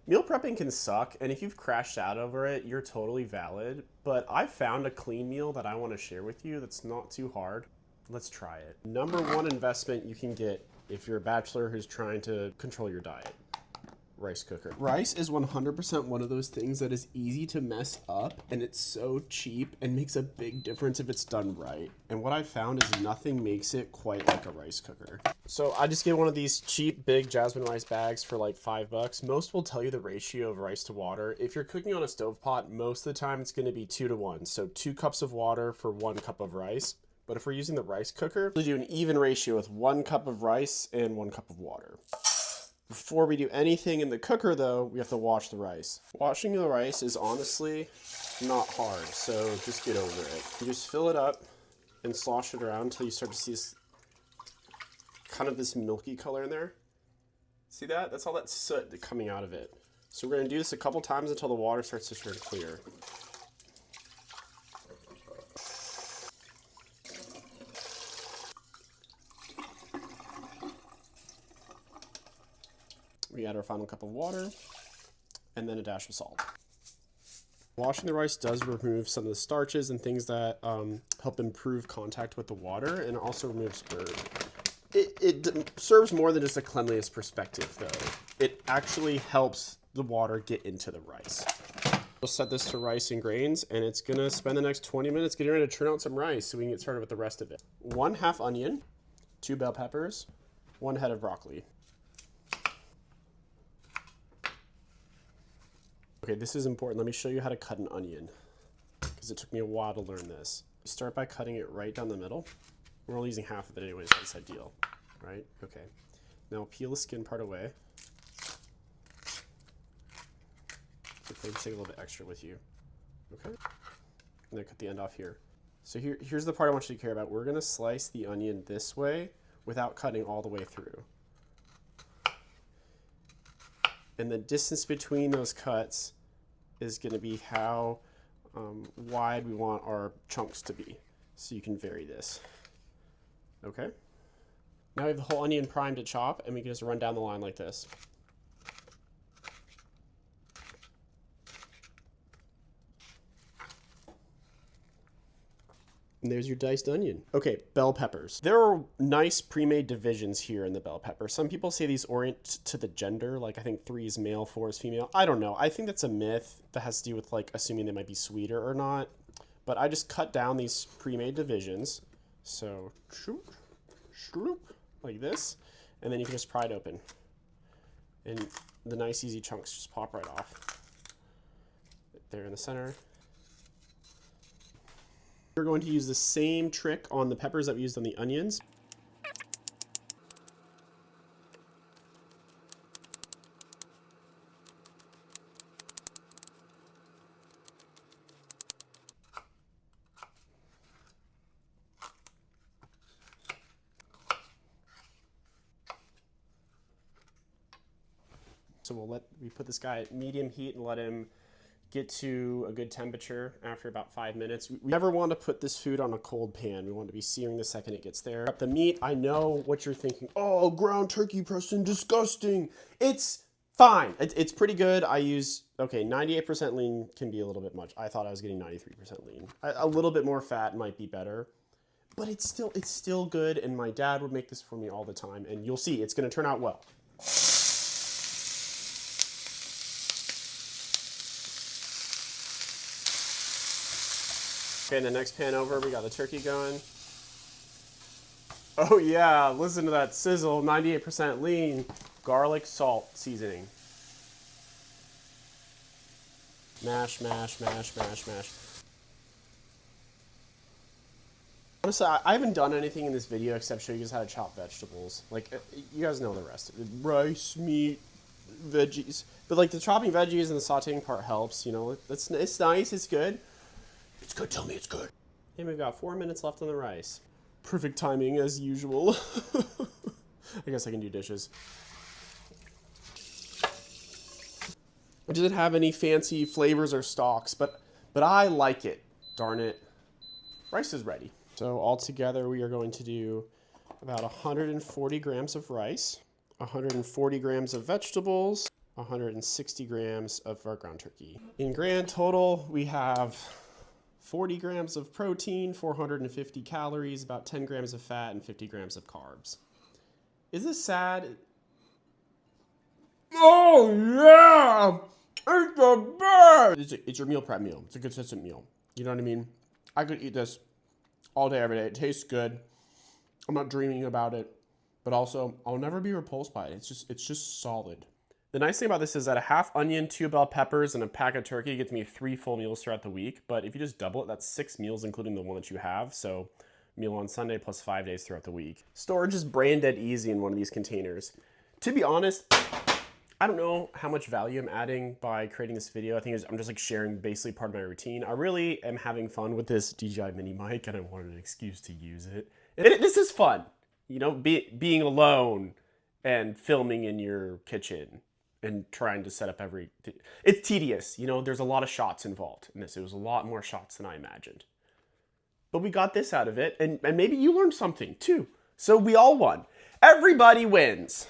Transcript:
Meal prepping can suck, and if you've crashed out over it, you're totally valid. But I found a clean meal that I want to share with you that's not too hard. Let's try it. Number one investment you can get if you're a bachelor who's trying to control your diet. Rice cooker. Rice is 100% one of those things that is easy to mess up, and it's so cheap and makes a big difference if it's done right. And what I found is nothing makes it quite like a rice cooker. So I just get one of these cheap big jasmine rice bags for like $5. Most will tell you the ratio of rice to water. If you're cooking on a stovetop, most of the time it's going to be 2 to 1. So 2 cups of water for 1 cup of rice. But if we're using the rice cooker, we do an even ratio with 1 cup of rice and 1 cup of water. Before we do anything in the cooker though, we have to wash the rice. Washing the rice is honestly not hard, so just get over it. You just fill it up and slosh it around until you start to see this kind of this milky color in there. See that? That's all that soot coming out of it. So we're gonna do this a couple times until the water starts to turn clear. We add our final cup of water, and then a dash of salt. Washing the rice does remove some of the starches and things that help improve contact with the water, and also removes dirt. It serves more than just a cleanliness perspective, though. It actually helps the water get into the rice. We'll set this to rice and grains, and it's gonna spend the next 20 minutes getting ready to turn out some rice so we can get started with the rest of it. 1/2 onion, 2 bell peppers, 1 head of broccoli. Okay, this is important. Let me show you how to cut an onion, because it took me a while to learn this. You start by cutting it right down the middle. We're only using half of it anyways, so it's ideal, right? Okay. Now peel the skin part away. So maybe take a little bit extra with you. Okay. And then cut the end off here. So here's the part I want you to care about. We're gonna slice the onion this way without cutting all the way through. And the distance between those cuts is going to be how wide we want our chunks to be. So you can vary this. Okay? Now we have the whole onion primed to chop, and we can just run down the line like this. And there's your diced onion. Okay, bell peppers. There are nice pre-made divisions here in the bell pepper. Some people say these orient to the gender, like I think 3 is male, 4 is female. I don't know. I think that's a myth that has to do with like assuming they might be sweeter or not. But I just cut down these pre-made divisions. So, shoop, shoop, like this. And then you can just pry it open. And the nice easy chunks just pop right off. There in the center. We're going to use the same trick on the peppers that we used on the onions. So we put this guy at medium heat and let him get to a good temperature after about 5 minutes. We never want to put this food on a cold pan. We want to be searing the second it gets there. The meat, I know what you're thinking. Oh, ground turkey, Preston, disgusting. It's fine. It's pretty good. I use, okay, 98% lean can be a little bit much. I thought I was getting 93% lean. A little bit more fat might be better, but it's still good, and my dad would make this for me all the time, and you'll see, it's gonna turn out well. Okay, in the next pan over, we got the turkey going. Oh yeah, listen to that sizzle, 98% lean. Garlic, salt, seasoning. Mash, mash, mash, mash, mash. Honestly, I haven't done anything in this video except show you guys how to chop vegetables. Like, you guys know the rest. Rice, meat, veggies. But like the chopping veggies and the sauteing part helps, you know. It's nice, it's good. It's good, tell me it's good. And we've got 4 minutes left on the rice. Perfect timing as usual. I guess I can do dishes. It doesn't have any fancy flavors or stalks, but I like it. Darn it. Rice is ready. So altogether we are going to do about 140 grams of rice, 140 grams of vegetables, 160 grams of our ground turkey. In grand total, we have 40 grams of protein, 450 calories, about 10 grams of fat, and 50 grams of carbs. Is this sad? Oh, yeah! It's the best! It's your meal prep meal. It's a consistent meal. You know what I mean? I could eat this all day, every day. It tastes good. I'm not dreaming about it, but also I'll never be repulsed by it. It's just solid. The nice thing about this is that a half onion, 2 bell peppers, and a pack of turkey gets me 3 full meals throughout the week. But if you just double it, that's 6 meals, including the one that you have. So meal on Sunday plus 5 days throughout the week. Storage is brain dead easy in one of these containers. To be honest, I don't know how much value I'm adding by creating this video. I think I'm just like sharing basically part of my routine. I really am having fun with this DJI mini mic and I wanted an excuse to use it. This is fun, you know, being alone and filming in your kitchen and trying to set up it's tedious. You know, there's a lot of shots involved in this. It was a lot more shots than I imagined. But we got this out of it and maybe you learned something too. So we all won. Everybody wins.